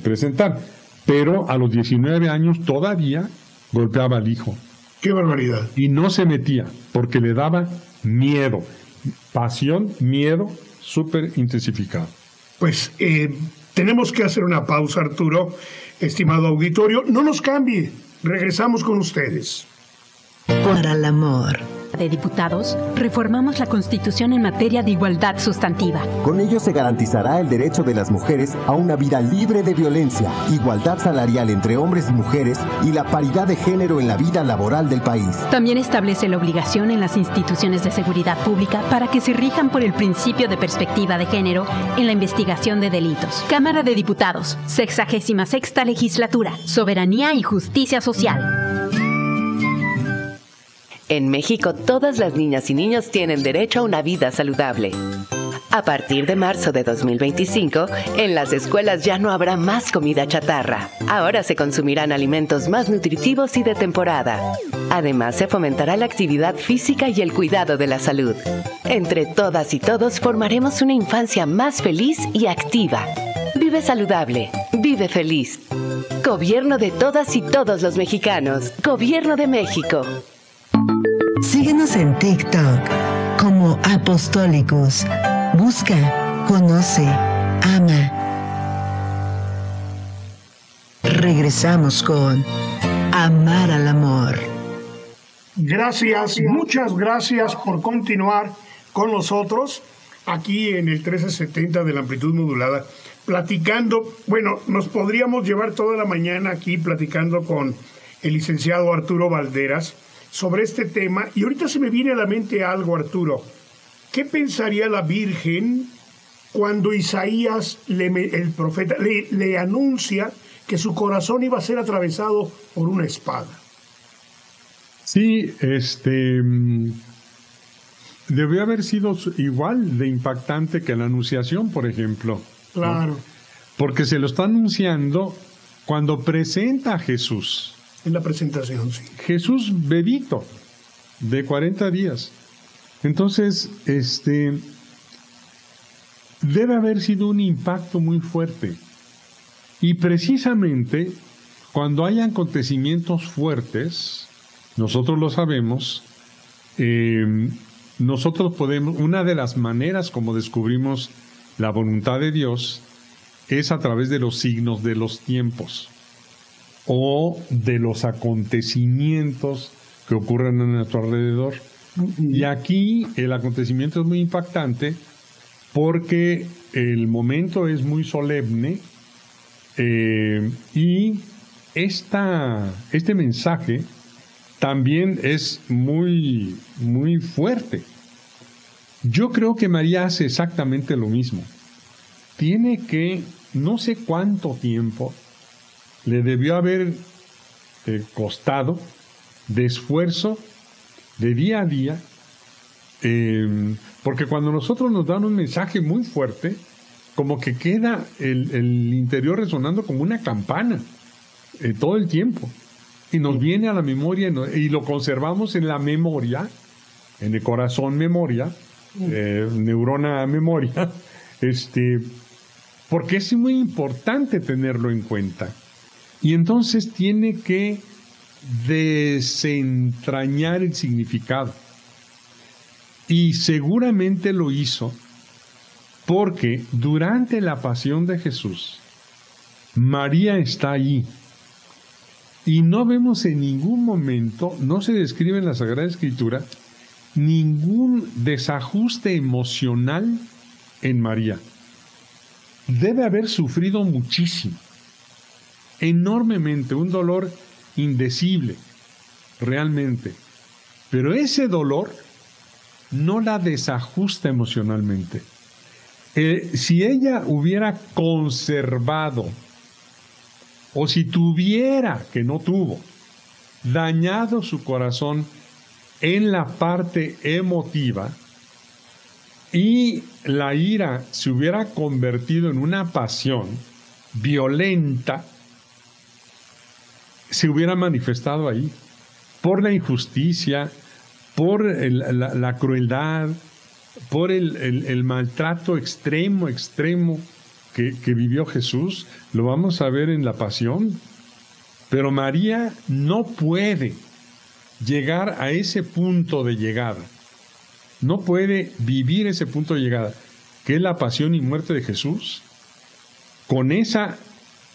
presentar. Pero a los 19 años todavía golpeaba al hijo. ¡Qué barbaridad! Y no se metía porque le daba miedo. Pasión, miedo, súper intensificado. Pues tenemos que hacer una pausa, Arturo. Estimado auditorio, no nos cambie. Regresamos con ustedes. Para el amor. De Diputados, reformamos la Constitución en materia de igualdad sustantiva. Con ello se garantizará el derecho de las mujeres a una vida libre de violencia, igualdad salarial entre hombres y mujeres y la paridad de género en la vida laboral del país. También establece la obligación en las instituciones de seguridad pública para que se rijan por el principio de perspectiva de género en la investigación de delitos. Cámara de Diputados, 66ª Legislatura, Soberanía y Justicia Social. En México, todas las niñas y niños tienen derecho a una vida saludable. A partir de marzo de 2025, en las escuelas ya no habrá más comida chatarra. Ahora se consumirán alimentos más nutritivos y de temporada. Además, se fomentará la actividad física y el cuidado de la salud. Entre todas y todos formaremos una infancia más feliz y activa. Vive saludable, vive feliz. Gobierno de todas y todos los mexicanos. Gobierno de México. Síguenos en TikTok como Apostólicos. Busca, conoce, ama. Regresamos con Amar al Amor. Gracias, muchas gracias por continuar con nosotros aquí en el 1370 de la amplitud modulada, platicando. Bueno, nos podríamos llevar toda la mañana aquí platicando con el licenciado Arturo Valderas sobre este tema, y ahorita se me viene a la mente algo, Arturo. ¿Qué pensaría la Virgen cuando Isaías, el profeta, le anuncia que su corazón iba a ser atravesado por una espada? Sí, debió haber sido igual de impactante que la Anunciación, por ejemplo. Claro. ¿No? Porque se lo está anunciando cuando presenta a Jesús. En la presentación, sí. Jesús bebito, de 40 días. Entonces, debe haber sido un impacto muy fuerte. Y precisamente cuando hay acontecimientos fuertes, nosotros lo sabemos, nosotros podemos, una de las maneras como descubrimos la voluntad de Dios es a través de los signos de los tiempos o de los acontecimientos que ocurren a nuestro alrededor. Y aquí el acontecimiento es muy impactante porque el momento es muy solemne, y este mensaje también es muy, muy fuerte. Yo creo que María hace exactamente lo mismo. Tiene que, no sé cuánto tiempo le debió haber costado de esfuerzo de día a día, porque cuando nosotros nos dan un mensaje muy fuerte, como que queda el interior resonando como una campana todo el tiempo. Y nos viene a la memoria y lo conservamos en la memoria, en el corazón memoria, neurona memoria, porque es muy importante tenerlo en cuenta. Y entonces tiene que desentrañar el significado. Y seguramente lo hizo porque durante la pasión de Jesús, María está allí. Y no vemos en ningún momento, no se describe en la Sagrada Escritura, ningún desajuste emocional en María. Debe haber sufrido muchísimo, enormemente, un dolor indecible, realmente. Pero ese dolor no la desajusta emocionalmente. Si ella hubiera conservado, o si tuviera, que no tuvo, dañado su corazón en la parte emotiva, y la ira se hubiera convertido en una pasión violenta, se hubiera manifestado ahí, por la injusticia, por la crueldad, por el maltrato extremo que vivió Jesús. Lo vamos a ver en la pasión. Pero María no puede llegar a ese punto de llegada. No puede vivir ese punto de llegada, que es la pasión y muerte de Jesús, con esa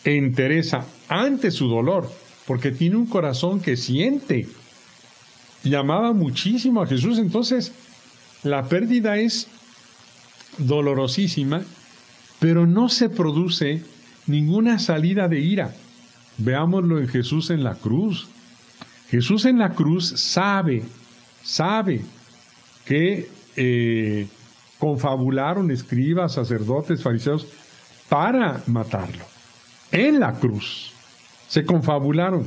entereza ante su dolor, porque tiene un corazón que siente. Y amaba muchísimo a Jesús. Entonces, la pérdida es dolorosísima, pero no se produce ninguna salida de ira. Veámoslo en Jesús en la cruz. Jesús en la cruz sabe que confabularon escribas, sacerdotes, fariseos para matarlo. En la cruz se confabularon.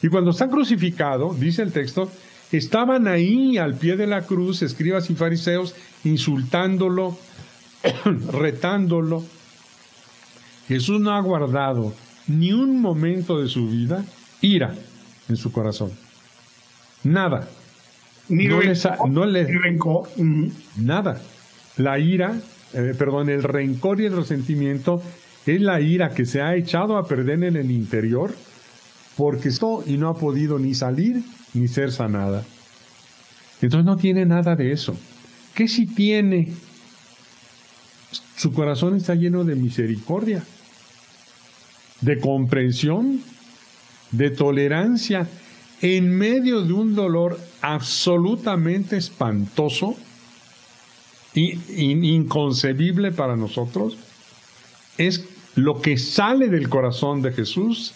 Y cuando está crucificado, dice el texto, estaban ahí al pie de la cruz escribas y fariseos insultándolo, retándolo. Jesús no ha guardado ni un momento de su vida ira en su corazón. Nada. Ni rencor. Nada. La ira, el rencor y el resentimiento es la ira que se ha echado a perder en el interior porque esto y no ha podido ni salir ni ser sanada. Entonces no tiene nada de eso. ¿Qué si tiene? Su corazón está lleno de misericordia, de comprensión, de tolerancia, en medio de un dolor absolutamente espantoso e inconcebible para nosotros es lo que sale del corazón de Jesús,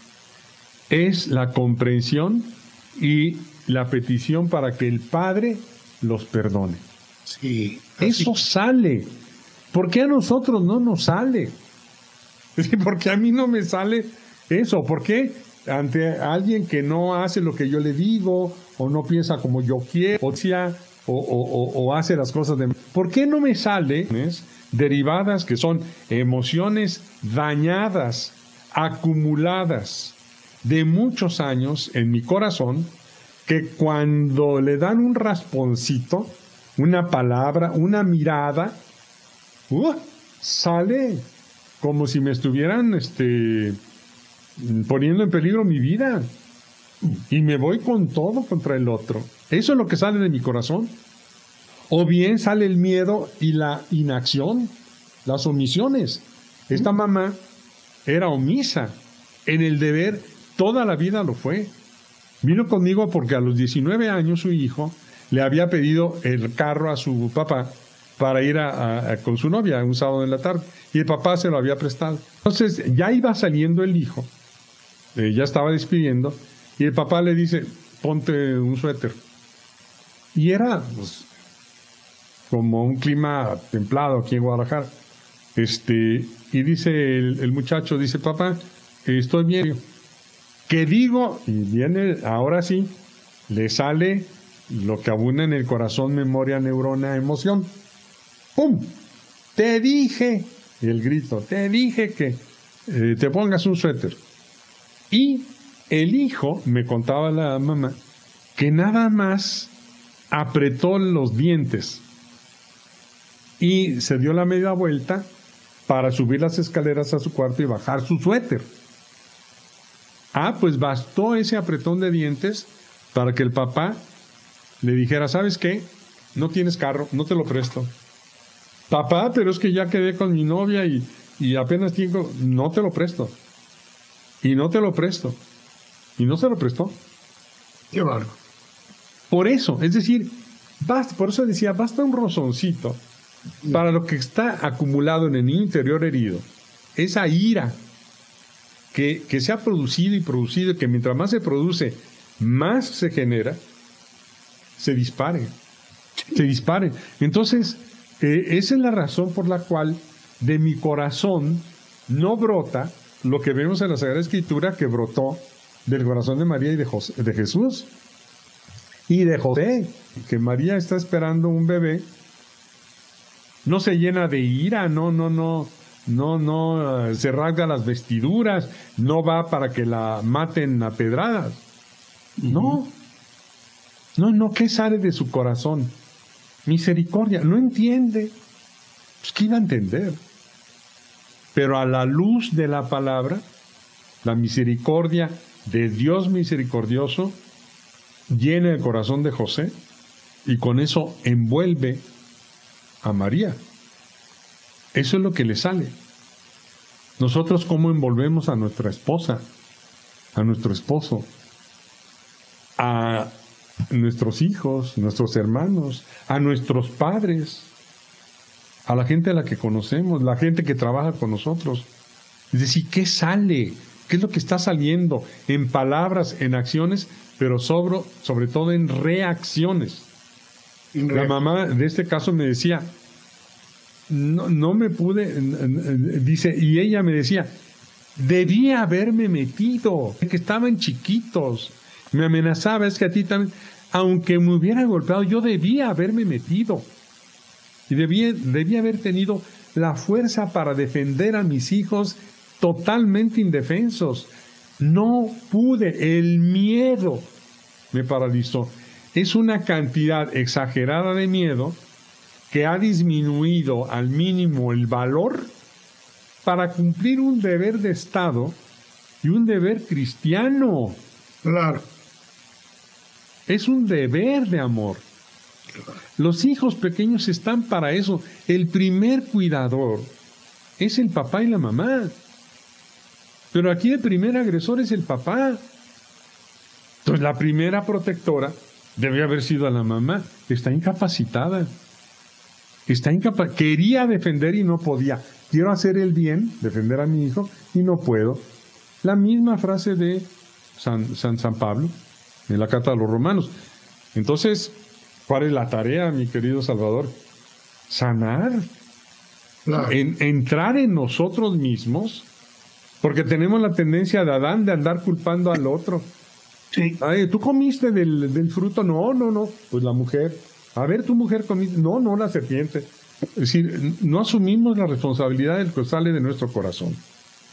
es la comprensión y la petición para que el Padre los perdone. Sí, eso sale. ¿Por qué a nosotros no nos sale? ¿Por qué a mí no me sale eso? ¿Por qué ante alguien que no hace lo que yo le digo, o no piensa como yo quiero, o hace las cosas de... ¿Por qué no me sale derivadas que son emociones dañadas, acumuladas de muchos años en mi corazón, que cuando le dan un rasponcito, una palabra, una mirada, sale como si me estuvieran poniendo en peligro mi vida, y me voy con todo contra el otro? Eso es lo que sale de mi corazón. O bien sale el miedo y la inacción, las omisiones. Esta mamá era omisa en el deber, toda la vida lo fue. Vino conmigo porque a los 19 años su hijo le había pedido el carro a su papá para ir con su novia un sábado en la tarde, y el papá se lo había prestado. Entonces ya iba saliendo el hijo, ya estaba despidiendo, y el papá le dice: ponte un suéter. Y era pues, como un clima templado aquí en Guadalajara. Y dice el muchacho, dice: papá, estoy bien. ¿Qué digo? Y viene, ahora sí, le sale lo que abunda en el corazón: memoria, neurona, emoción. ¡Pum! Te dije, el grito, te dije que te pongas un suéter. Y el hijo, me contaba la mamá, que nada más apretó los dientes y se dio la media vuelta para subir las escaleras a su cuarto y bajar su suéter. Pues bastó ese apretón de dientes para que el papá le dijera: ¿sabes qué? No tienes carro, no te lo presto. Papá, pero es que ya quedé con mi novia y apenas tengo... No te lo presto. Y no te lo presto. Y no se lo prestó. Qué bárbaro. Por eso, es decir, por eso decía, basta un rozoncito para lo que está acumulado en el niño interior herido. Esa ira que se ha producido y producido, que mientras más se produce, más se genera, se dispare. Entonces, esa es la razón por la cual de mi corazón no brota lo que vemos en la Sagrada Escritura, que brotó del corazón de María y de Jesús y de José, que María está esperando un bebé. No se llena de ira, no se rasga las vestiduras, no va para que la maten a pedradas. No, ¿qué sale de su corazón? Misericordia. No entiende. Pues ¿qué iba a entender? Pero a la luz de la palabra, la misericordia de Dios misericordioso llena el corazón de José, y con eso envuelve a María. Eso es lo que le sale. Nosotros, ¿cómo envolvemos a nuestra esposa, a nuestro esposo, a nuestros hijos, nuestros hermanos, a nuestros padres, a la gente a la que conocemos, la gente que trabaja con nosotros? Es decir, ¿qué sale? ¿Qué es lo que está saliendo? En palabras, en acciones, pero sobre todo en reacciones. La mamá de este caso me decía: no me pude, dice, y ella me decía: debía haberme metido, que estaban chiquitos, me amenazaba, es que a ti también, aunque me hubiera golpeado, yo debía haberme metido, y debía haber tenido la fuerza para defender a mis hijos totalmente indefensos. No pude, el miedo me paralizó. Es una cantidad exagerada de miedo que ha disminuido al mínimo el valor para cumplir un deber de Estado y un deber cristiano. Claro. Es un deber de amor. Los hijos pequeños están para eso. El primer cuidador es el papá y la mamá. Pero aquí el primer agresor es el papá. Entonces la primera protectora Debe haber sido a la mamá. Está incapacitada. Quería defender y no podía. Quiero hacer el bien, defender a mi hijo, y no puedo. La misma frase de San Pablo en la Carta a los Romanos. Entonces, ¿cuál es la tarea, mi querido Salvador? Sanar. Claro. Entrar en nosotros mismos, porque tenemos la tendencia de Adán de andar culpando al otro. Sí. Ay, ¿tú comiste del fruto? No. Pues la mujer. A ver, tu mujer comiste. No, la serpiente. Es decir, no asumimos la responsabilidad del que sale de nuestro corazón.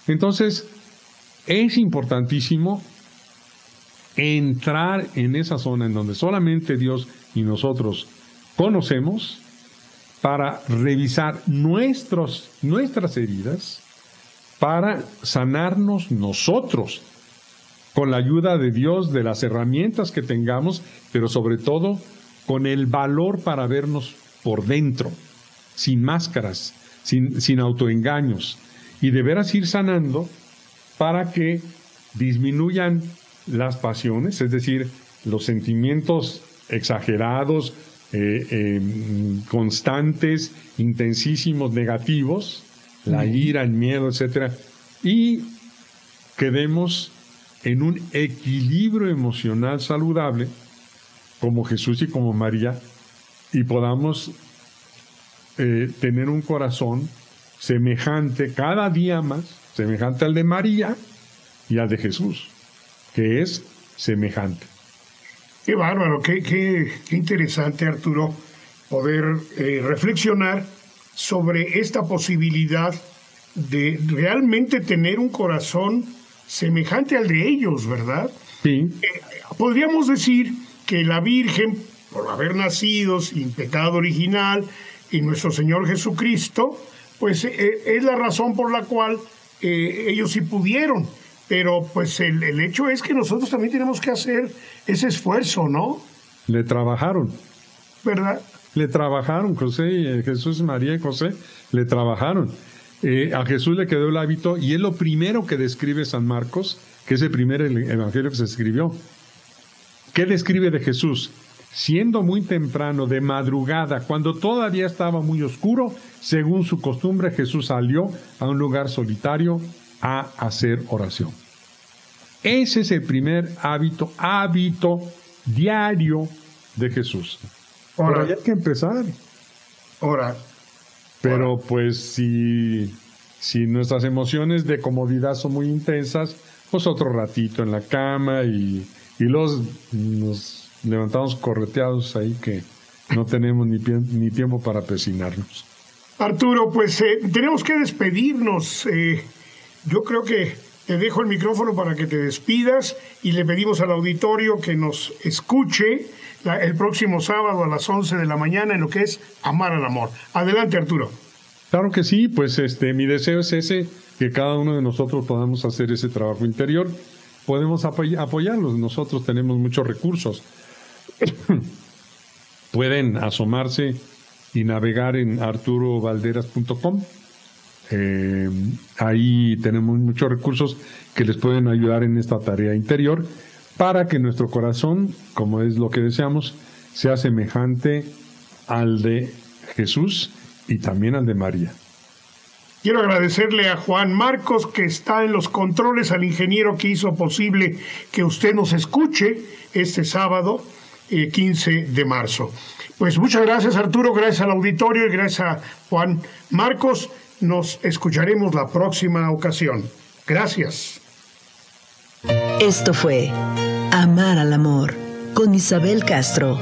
Entonces, es importantísimo entrar en esa zona en donde solamente Dios y nosotros conocemos, para revisar nuestras heridas, para sanarnos nosotros, con la ayuda de Dios, de las herramientas que tengamos, pero sobre todo con el valor para vernos por dentro, sin máscaras, sin autoengaños, y de veras ir sanando para que disminuyan las pasiones, es decir, los sentimientos exagerados, constantes, intensísimos, negativos, la ira, el miedo, etcétera, y quedemos en un equilibrio emocional saludable, como Jesús y como María, y podamos tener un corazón semejante, cada día más, semejante al de María y al de Jesús, que es semejante. Qué bárbaro, qué interesante, Arturo, poder reflexionar sobre esta posibilidad de realmente tener un corazón semejante al de ellos, ¿verdad? Sí. Podríamos decir que la Virgen, por haber nacido sin pecado original, y nuestro Señor Jesucristo, pues es la razón por la cual ellos sí pudieron. Pero pues el hecho es que nosotros también tenemos que hacer ese esfuerzo, ¿no? Le trabajaron. ¿Verdad? Le trabajaron, Jesús, María y José, le trabajaron. A Jesús le quedó el hábito, y es lo primero que describe San Marcos, que es el primer evangelio que se escribió. ¿Qué describe de Jesús? Siendo muy temprano, de madrugada, cuando todavía estaba muy oscuro, según su costumbre, Jesús salió a un lugar solitario a hacer oración. Ese es el primer hábito diario de Jesús. Ahora hay que empezar. Pero pues si nuestras emociones de comodidad son muy intensas, pues otro ratito en la cama y nos levantamos correteados ahí que no tenemos ni tiempo para persignarnos. Arturo, pues tenemos que despedirnos. Yo creo que te dejo el micrófono para que te despidas y le pedimos al auditorio que nos escuche el próximo sábado a las 11 de la mañana en lo que es Amar al Amor. Adelante, Arturo. Claro que sí, pues mi deseo es ese, que cada uno de nosotros podamos hacer ese trabajo interior. Podemos apoyarlos, nosotros tenemos muchos recursos. Pueden asomarse y navegar en arturovalderas.com. Ahí tenemos muchos recursos que les pueden ayudar en esta tarea interior para que nuestro corazón, como es lo que deseamos, sea semejante al de Jesús y también al de María. Quiero agradecerle a Juan Marcos, que está en los controles, al ingeniero que hizo posible que usted nos escuche este sábado 15 de marzo. Pues muchas gracias, Arturo, gracias al auditorio y gracias a Juan Marcos. Nos escucharemos la próxima ocasión. Gracias. Esto fue Amar al Amor con Isabel Castro,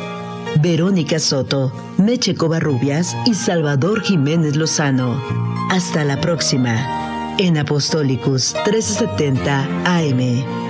Verónica Soto, Meche Covarrubias y Salvador Jiménez Lozano. Hasta la próxima en Apostolicus 1370 AM.